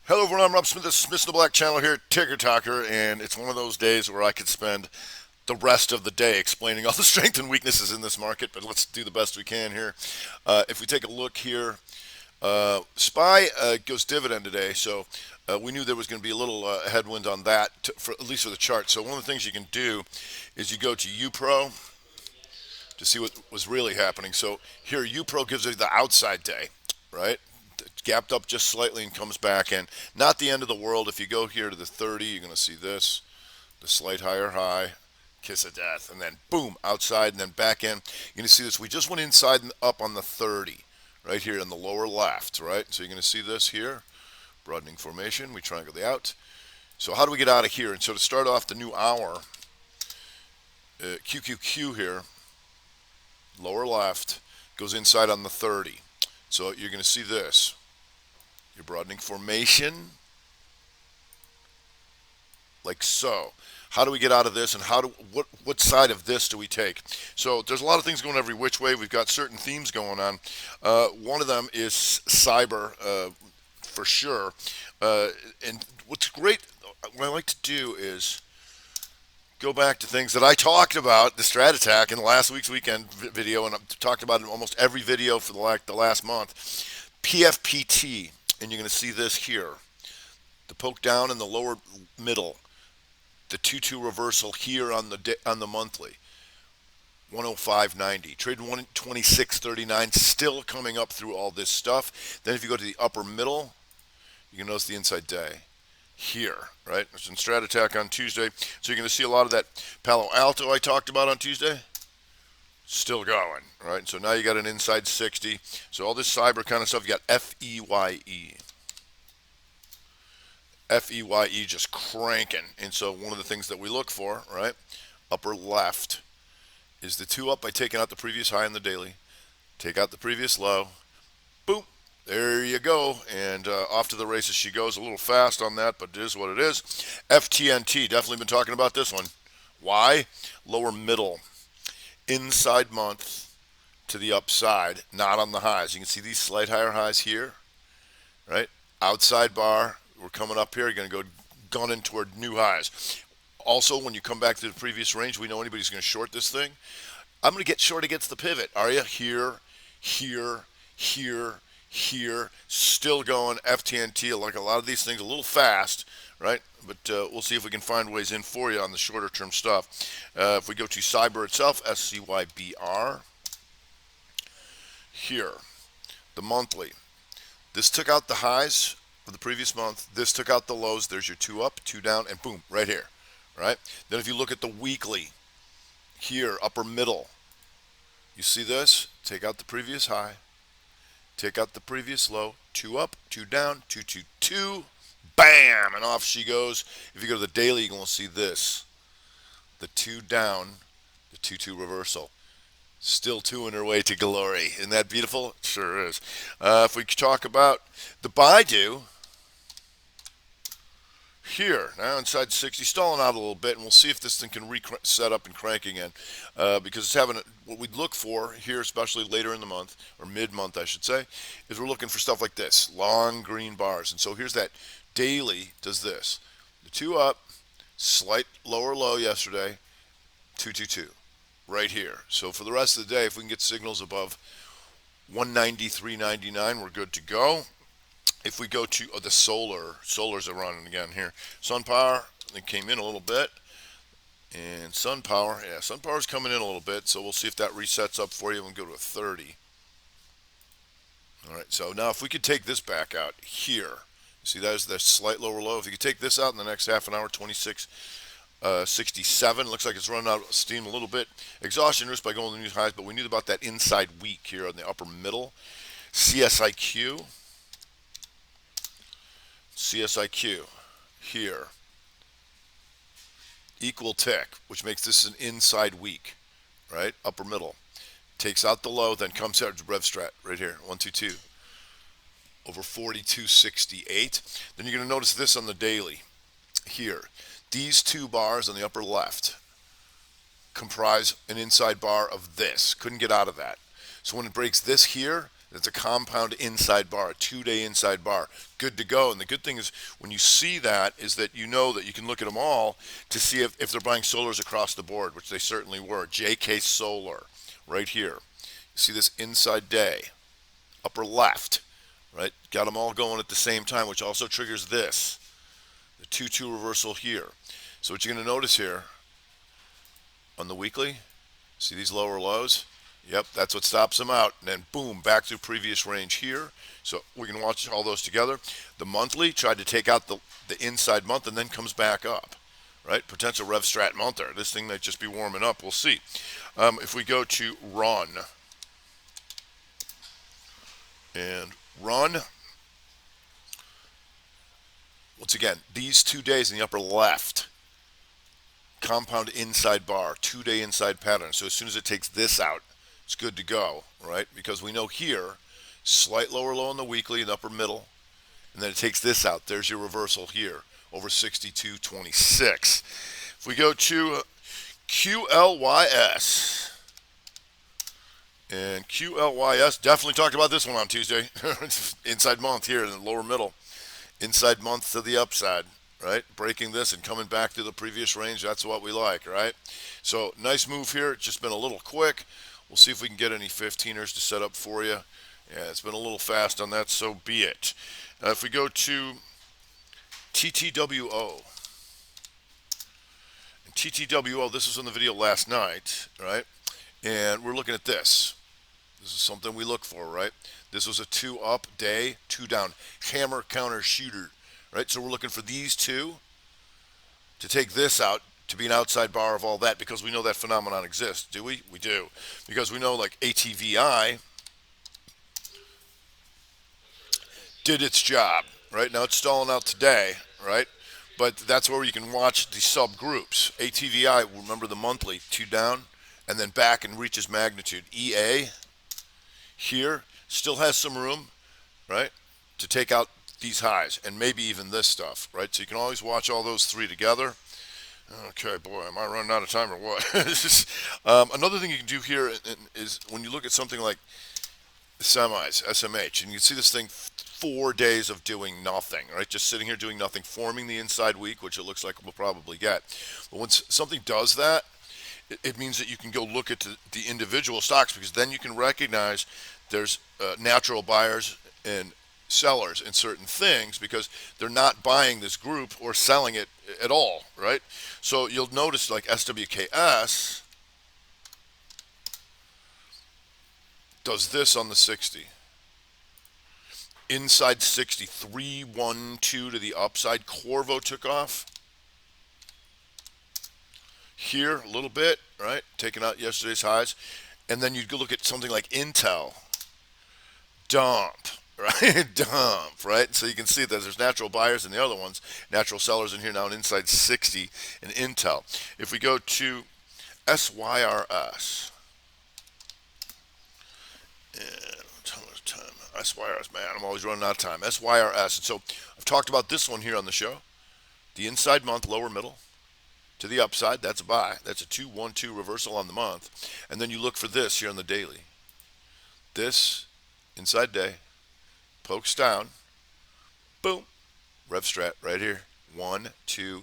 Hello everyone, I'm Rob Smith, this is Smith in the Black Channel here at Ticker Talker, and it's one of those days where I could spend the rest of the day explaining all the strengths and weaknesses in this market, but let's do the best we can here. If we take a look here, SPY goes dividend today, so we knew there was going to be a little headwind on that, for at least for the chart. So one of the things you can do is you go to UPRO to see what was really happening. So here, UPRO gives you the outside day, right? Gapped up just slightly and comes back in. Not the end of the world. If you go here to the 30, you're going to see this, the slight higher high, kiss of death, and then boom, outside and then back in. You're going to see this. We just went inside and up on the 30, right here in the lower left, right? So you're going to see this here, broadening formation. We triangle the out. So how do we get out of here? And so to start off the new hour, QQQ here, lower left, goes inside on the 30. So you're going to see this. Your broadening formation, like so. How do we get out of this, and what side of this do we take? So there's a lot of things going every which way. We've got certain themes going on. One of them is cyber, for sure. And what's great, what I like to do is go back to things that I talked about, the Strat Attack, in last week's weekend video, and I've talked about it in almost every video for the last month. PFPT, and you're going to see this here. The poke down in the lower middle, the 2-2 reversal here on the monthly, 105.90. Trade 126.39, still coming up through all this stuff. Then if you go to the upper middle, you can notice the inside day here, right? It's in Strat Attack on Tuesday. So you're going to see a lot of that Palo Alto I talked about on Tuesday. Still going, right? So now you got an inside 60. So all this cyber kind of stuff, you got FEYE. FEYE just cranking. And so one of the things that we look for, right, upper left, is the 2 up by taking out the previous high in the daily. Take out the previous low. Boom. There you go. And off to the races she goes. A little fast on that, but it is what it is. FTNT, definitely been talking about this one. Why? Lower middle. Inside month to the upside, not on the highs. You can see these slight higher highs here, right? Outside bar, we're coming up here. You're going to go gunning toward new highs. Also, when you come back to the previous range, we know anybody's going to short this thing. I'm going to get short against the pivot. Are you? Here, here, here, here. Still going. FTNT, like a lot of these things, a little fast, right? But we'll see if we can find ways in for you on the shorter term stuff. If we go to Cyber itself, SCYBR, here, the monthly. This took out the highs of the previous month. This took out the lows. There's your 2 up, 2 down, and boom, right here, right? Then if you look at the weekly, here, upper middle, you see this? Take out the previous high, take out the previous low, 2 up, 2 down, 2, 2, 2, bam, and off she goes. If you go to the daily, you're going to see this. The 2 down, the 2-2 reversal. Still 2 in her way to glory. Isn't that beautiful? It sure is. If we talk about the Baidu, here, now inside 60, stalling out a little bit, and we'll see if this thing can reset up and crank again, because it's having what we'd look for here, especially later in the month, or mid-month I should say, is we're looking for stuff like this, long green bars. And so here's that daily does this. The 2 up, slight lower low yesterday, 222 right here. So for the rest of the day, if we can get signals above 193.99, we're good to go. If we go to the solars are running again here. SunPower, they came in a little bit. And SunPower, yeah, SunPower's coming in a little bit, so we'll see if that resets up for you and go to a 30. All right, so now if we could take this back out here, see that is the slight lower low. If you could take this out in the next half an hour, 26.67. Looks like it's running out of steam a little bit. Exhaustion risk by going to the new highs, but we knew about that inside week here on the upper middle. CSIQ. CSIQ here. Equal tick, which makes this an inside week, right? Upper middle. Takes out the low, then comes out to RevStrat right here, 122 over 42.68. Then you're going to notice this on the daily here. These 2 bars on the upper left comprise an inside bar of this. Couldn't get out of that. So when it breaks this here, It's a compound inside bar, a 2-day inside bar. Good to go. And the good thing is when you see that is that you know that you can look at them all to see if they're buying solars across the board, which they certainly were. JK Solar right here. You see this inside day, upper left, right? Got them all going at the same time, which also triggers this, the 2-2 reversal here. So what you're going to notice here on the weekly, see these lower lows? Yep, that's what stops them out. And then boom, back to previous range here. So we can watch all those together. The monthly tried to take out the inside month and then comes back up. Right? Potential Rev Strat month there. This thing might just be warming up. We'll see. If we go to run. And run. Once again, these 2 days in the upper left. Compound inside bar, 2-day inside pattern. So as soon as it takes this out, it's good to go, right? Because we know here, slight lower low in the weekly in the upper middle, and then it takes this out. There's your reversal here, over 62.26. If we go to QLYS, and QLYS, definitely talked about this one on Tuesday. Inside month here in the lower middle. Inside month to the upside, right? Breaking this and coming back to the previous range, that's what we like, right? So nice move here. It's just been a little quick. We'll see if we can get any 15ers to set up for you. Yeah, it's been a little fast on that, so be it. If we go to TTWO. And TTWO, this was in the video last night, right? And we're looking at this. This is something we look for, right? This was a 2 up day, 2 down. Hammer counter shooter, right? So we're looking for these two to take this out, to be an outside bar of all that, because we know that phenomenon exists. Do we? We do. Because we know like ATVI did its job, right? Now it's stalling out today, right? But that's where you can watch the subgroups. ATVI, remember the monthly, 2 down, and then back and reaches magnitude. EA here still has some room, right, to take out these highs and maybe even this stuff, right? So you can always watch all those three together. Okay, boy, am I running out of time or what? Another thing you can do here is when you look at something like the semis, SMH, and you can see this thing 4 days of doing nothing, right? Just sitting here doing nothing, forming the inside week, which it looks like we'll probably get. But when something does that, it means that you can go look at the individual stocks, because then you can recognize there's natural buyers and sellers in certain things, because they're not buying this group or selling it at all, right? So you'll notice like SWKS does this on the 60. Inside 60, 312 to the upside. Corvo took off here a little bit, right? Taking out yesterday's highs. And then you'd go look at something like Intel. Dump, right? Dump, right? So you can see that there's natural buyers in the other ones, natural sellers in here now, and inside 60 in Intel. If we go to SYRS, and how much time? SYRS, man, I'm always running out of time. SYRS, and so I've talked about this one here on the show. The inside month, lower middle, to the upside, that's a buy. That's a 2-1-2 reversal on the month. And then you look for this here on the daily. This inside day, pokes down, boom, Rev Strat right here. 1, 2,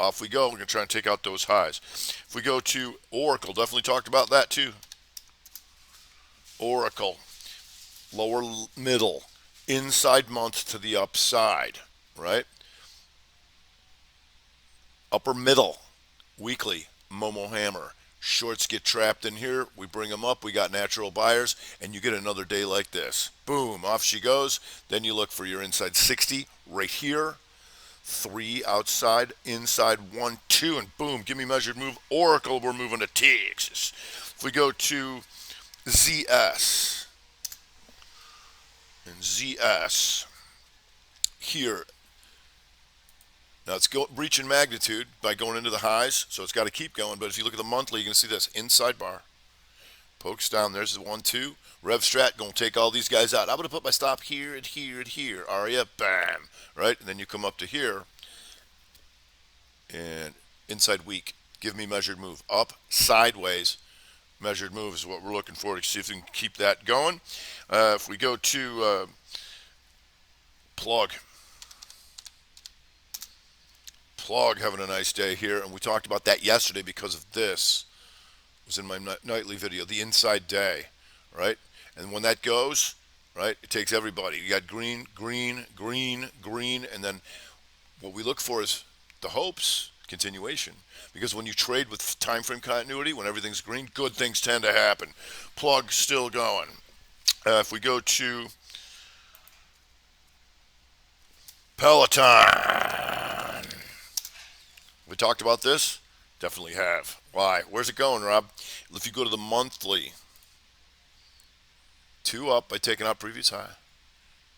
off we go. We're going to try and take out those highs. If we go to Oracle, definitely talked about that too. Oracle, lower middle, inside month to the upside, right? Upper middle, weekly, Momo Hammer. Shorts get trapped in here. We bring them up. We got natural buyers, and you get another day like this. Boom, off she goes. Then you look for your inside 60 right here. 3 outside, inside 1, 2, and boom, give me measured move. Oracle, we're moving to Texas. If we go to ZS, and ZS here. Now it's breaching magnitude by going into the highs, so it's got to keep going. But if you look at the monthly, you can see this inside bar. Pokes down. There's the 1, 2. Rev Strat going to take all these guys out. I'm going to put my stop here and here and here. Aria, bam. Right? And then you come up to here. And inside week. Give me measured move. Up, sideways. measured move is what we're looking for to see if we can keep that going. If we go to plug having a nice day here, and we talked about that yesterday because of this. It was in my nightly video, the inside day, right? And when that goes, right, it takes everybody. You got green, green, green, green, and then what we look for is the hopes, continuation. Because when you trade with time frame continuity, when everything's green, good things tend to happen. Plug still going. If we go to Peloton, we talked about this? Definitely have. Why? Where's it going, Rob? If you go to the monthly, 2 up by taking out previous high,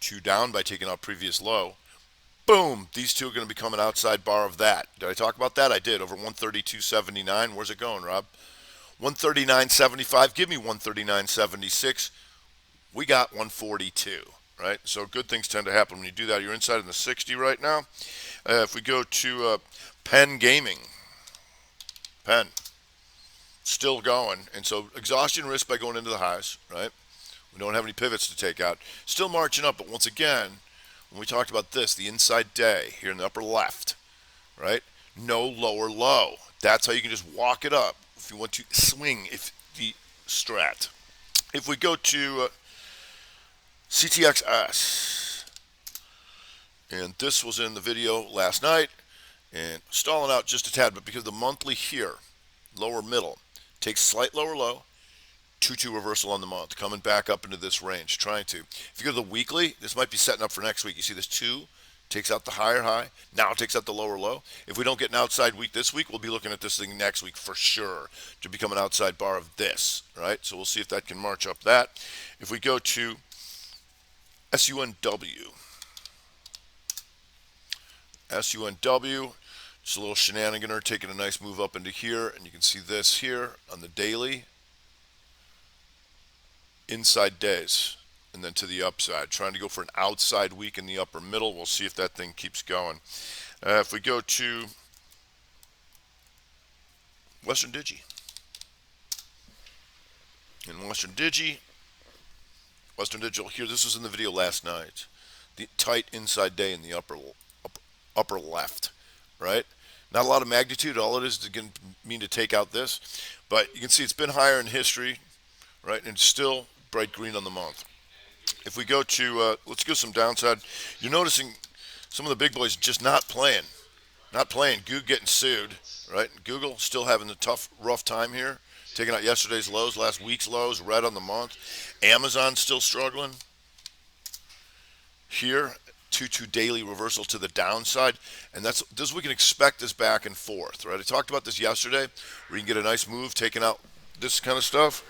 2 down by taking out previous low. Boom! These two are going to become an outside bar of that. Did I talk about that? I did. Over 132.79. Where's it going, Rob? 139.75. Give me 139.76. We got 142, right? So good things tend to happen when you do that. You're inside in the 60 right now. If we go to Penn Gaming, Penn, still going. And so exhaustion risk by going into the highs, right? We don't have any pivots to take out. Still marching up, but once again, when we talked about this, the inside day here in the upper left, right? No lower low. That's how you can just walk it up if you want to swing if the strat. If we go to CTXS, and this was in the video last night, and stalling out just a tad, but because the monthly here, lower middle, takes slight lower low, 2-2 reversal on the month, coming back up into this range, trying to. If you go to the weekly, this might be setting up for next week. You see this 2 takes out the higher high, now it takes out the lower low. If we don't get an outside week this week, we'll be looking at this thing next week for sure to become an outside bar of this, right? So we'll see if that can march up that. If we go to SUNW, just a little shenaniganer, taking a nice move up into here, and you can see this here on the daily. Inside days, and then to the upside, trying to go for an outside week in the upper middle. We'll see if that thing keeps going. If we go to Western Digi, in Western Digital here, this was in the video last night, the tight inside day in the upper left, right? Not a lot of magnitude. All it is to mean to take out this, but you can see it's been higher in history, right? And still bright green on the month. If we go to, let's go some downside. You're noticing some of the big boys just not playing. Google getting sued, right? Google still having a tough, rough time here. Taking out yesterday's lows, last week's lows, red on the month. Amazon still struggling. Here, 2-2 daily reversal to the downside. And that's this, we can expect this back and forth, right? I talked about this yesterday, where you can get a nice move taking out this kind of stuff.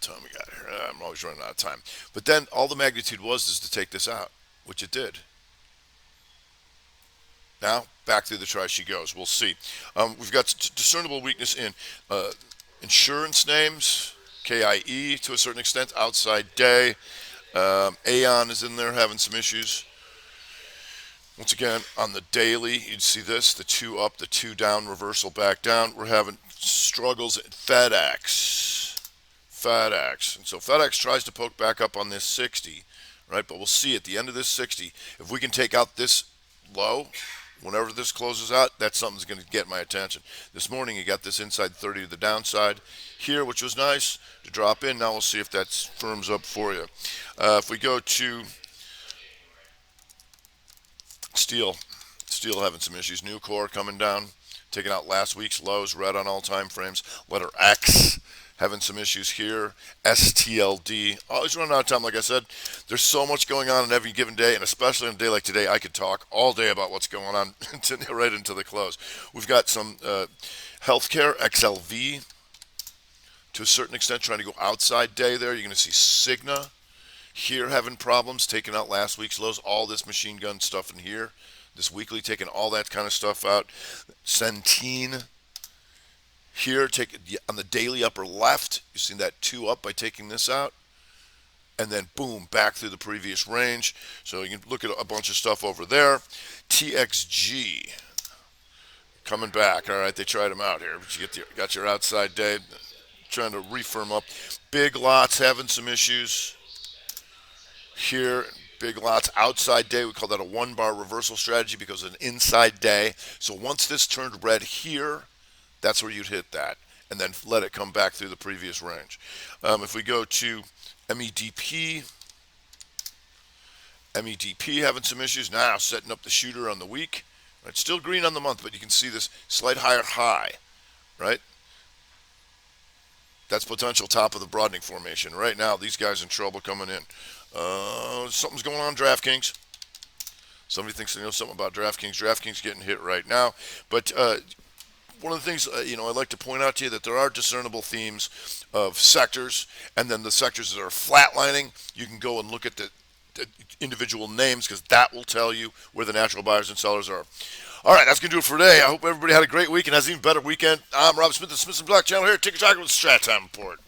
Time we got here. I'm always running out of time. But then all the magnitude was to take this out, which it did. Now, back through the try she goes. We'll see. We've got discernible weakness in insurance names, KIE to a certain extent, outside day. Aon is in there having some issues. Once again, on the daily, you'd see this, the 2 up, the 2 down, reversal back down. We're having struggles at FedEx. And so FedEx tries to poke back up on this 60, right? But we'll see at the end of this 60, if we can take out this low, whenever this closes out, that's something that's going to get my attention. This morning, you got this inside 30 to the downside here, which was nice to drop in. Now we'll see if that firms up for you. If we go to steel having some issues. Nucor coming down, taking out last week's lows, red on all time frames. Letter X having some issues here. STLD, always running out of time. Like I said, there's so much going on every given day, and especially on a day like today, I could talk all day about what's going on right into the close. We've got some healthcare, XLV, to a certain extent, trying to go outside day there. You're going to see Cigna here having problems, taking out last week's lows, all this machine gun stuff in here. This weekly taking all that kind of stuff out. Centene here, on the daily upper left, you've seen that 2 up by taking this out. And then, boom, back through the previous range. So you can look at a bunch of stuff over there. TXG coming back. All right, they tried them out here, but got your outside day trying to refirm up. Big lots having some issues here. Big lots outside day. We call that a 1-bar reversal strategy because of an inside day. So once this turned red here, that's where you'd hit that, and then let it come back through the previous range. If we go to MEDP, MEDP having some issues now, setting up the shooter on the week. Right, still green on the month, but you can see this slight higher high, right? That's potential top of the broadening formation. Right now, these guys in trouble coming in. Something's going on DraftKings. Somebody thinks they know something about DraftKings. DraftKings getting hit right now. But one of the things, I'd like to point out to you that there are discernible themes of sectors, and then the sectors that are flatlining, you can go and look at the individual names because that will tell you where the natural buyers and sellers are. All right, that's going to do it for today. I hope everybody had a great week and has an even better weekend. I'm Rob Smith, the Smith & Black channel here. Ticker Talker with the Strat Time Report.